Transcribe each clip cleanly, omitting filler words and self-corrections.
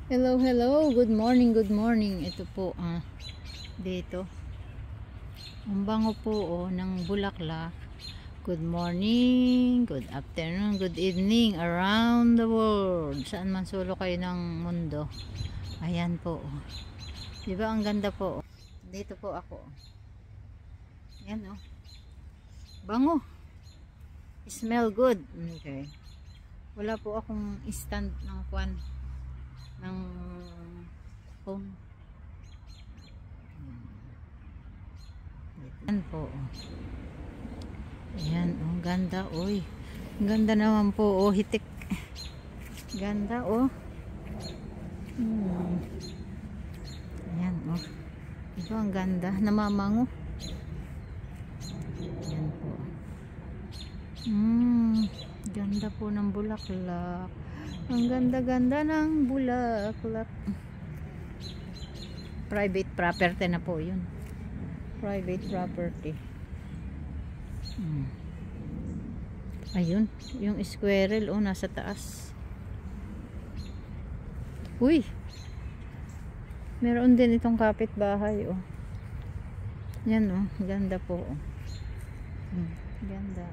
Hello, hello. Good morning, good morning. Ito po, dito. Ang bango po, ng bulaklak. Good morning, good afternoon, good evening around the world. Saan man sulo kayo ng mundo. Ayan po. Diba ang ganda po? Dito po ako. Ayan bango. Smell good. Okay. Wala po akong stand ng kwan. Ng phone. Ayan po. Ayan, ganda, oy. Ganda naman po, hitik. Ganda, Ayan, ito ang ganda, namamango. Ayan po. Ganda po ng bulaklak. Ang ganda-ganda ng bulaklak. Private property na po yun. Private property. Ayun, yung squirrel nasa taas. Uy, meron din itong kapitbahay yan ganda po ganda.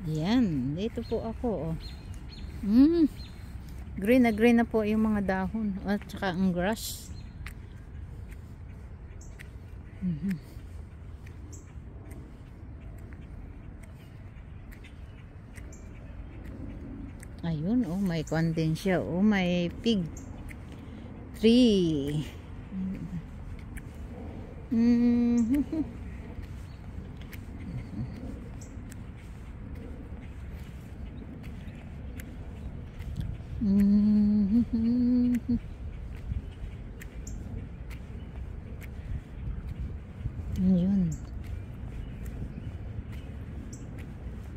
Yan, dito po ako green na po yung mga dahon at saka ang grass. Ayun, may kwan din siya, may pig tree.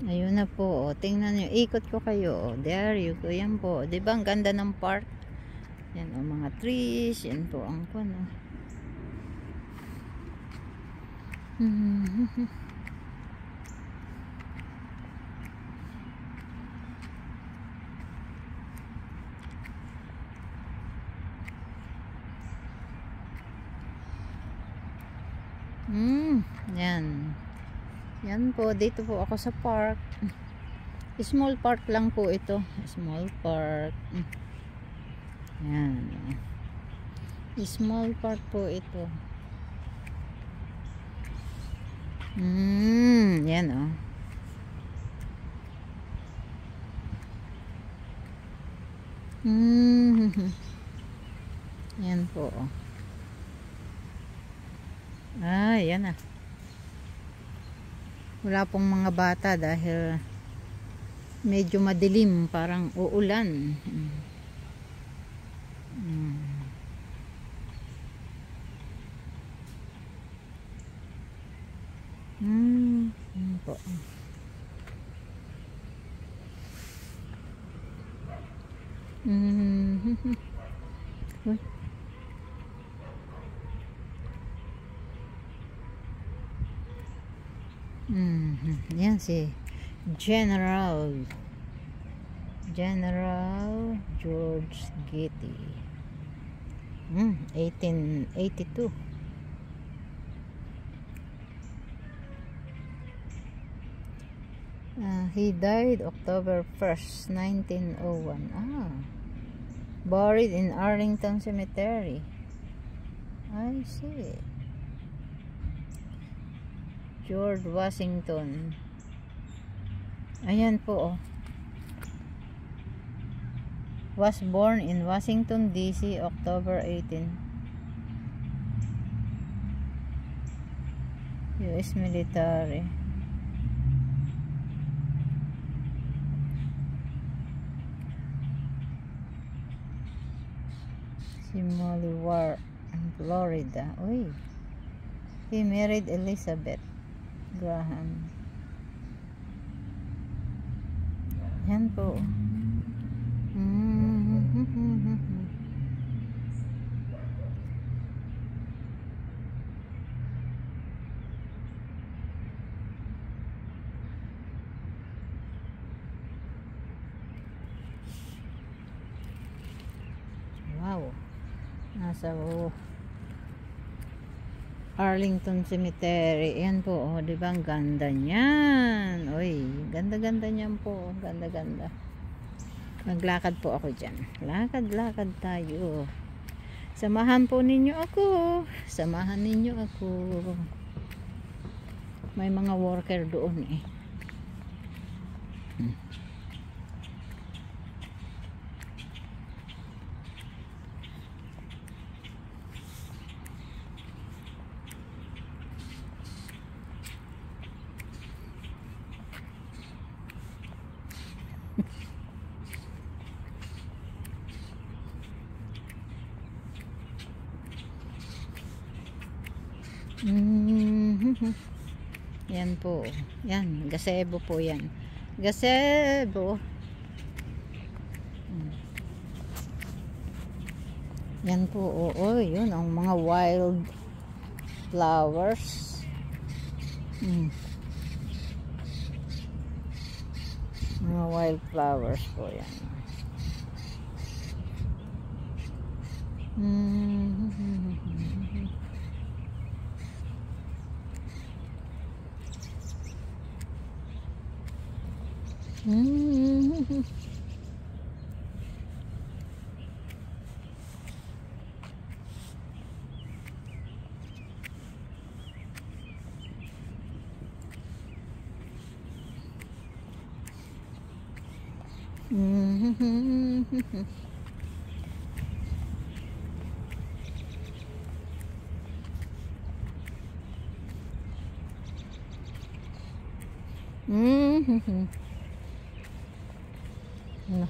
Ayun na po, tingnan nyo, ikot ko kayo, there you go, yan po, diba ang ganda ng park, yan mga trees, yan po ang puno. Yan po, dito po ako sa park. Small park lang po ito. Small park. Yan. Small park po ito. Yan yan po yan wala pong mga bata dahil medyo madilim, parang uulan. Po. Yan si General George Getty, 1882. He died October 1st, 1901. Buried in Arlington Cemetery. I see. George Washington. Ayan po was born in Washington DC, October 18. US military. Simoli War in Florida. He married Elizabeth Graham. Yan po. Wow. Nasa Arlington Cemetery. Yan po, oh, di ba ang ganda niyan? Oy, ganda-ganda niyan po, ganda-ganda. Maglakad po ako diyan. Lakad-lakad tayo. Samahan po ninyo ako. Samahan ninyo ako. May mga worker doon eh. Yan po. Yan, gazebo po yan. Gazebo. Yan po. Oo, yun ang mga wild flowers. Mga wild flowers po yan. No.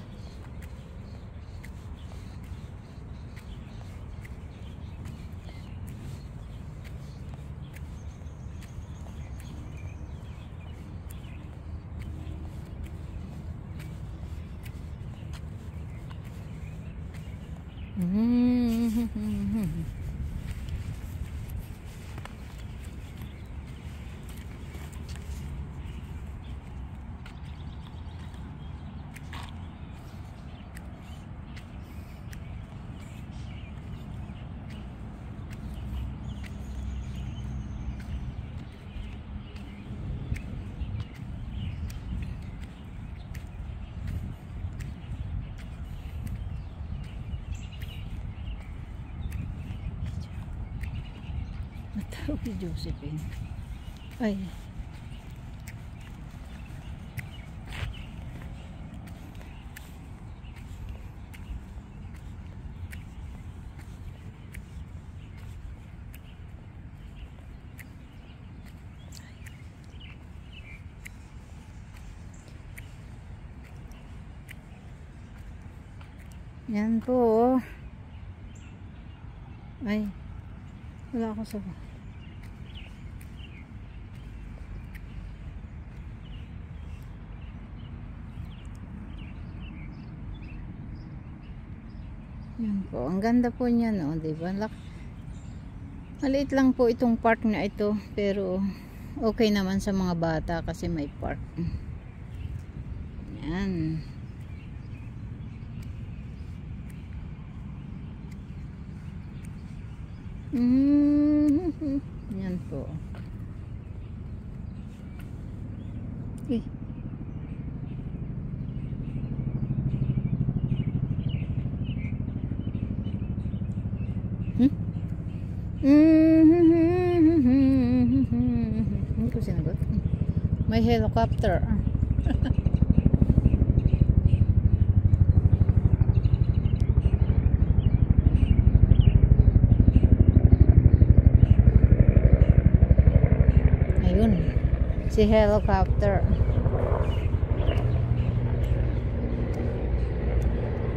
Natawag si Josephine. Ay. Yan po. Ay. Wala ako sa... Yan po. Ang ganda po niya, no? Diba? Maliit lang po itong park na ito. Pero okay naman sa mga bata kasi may park. Yan. Yan po. Eh. Hindi ko sinagot. May helicopter. Si helicopter.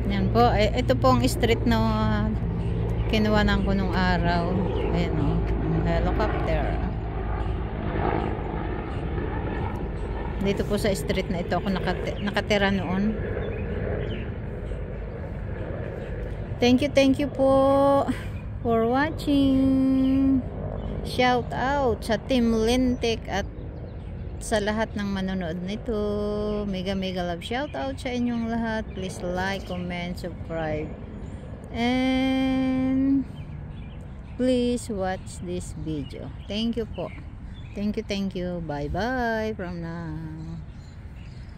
Yan po. Ito po ang street na kinuwanan ko nung araw. Ayan o. Ang helicopter. Dito po sa street na ito ako nakatira noon. Thank you po for watching. Shout out sa Team Lintik at sa lahat ng manonood nito. Mega love shout out sa inyong lahat. Please like, comment, subscribe, and please watch this video. Thank you po. Thank you. Bye bye from now.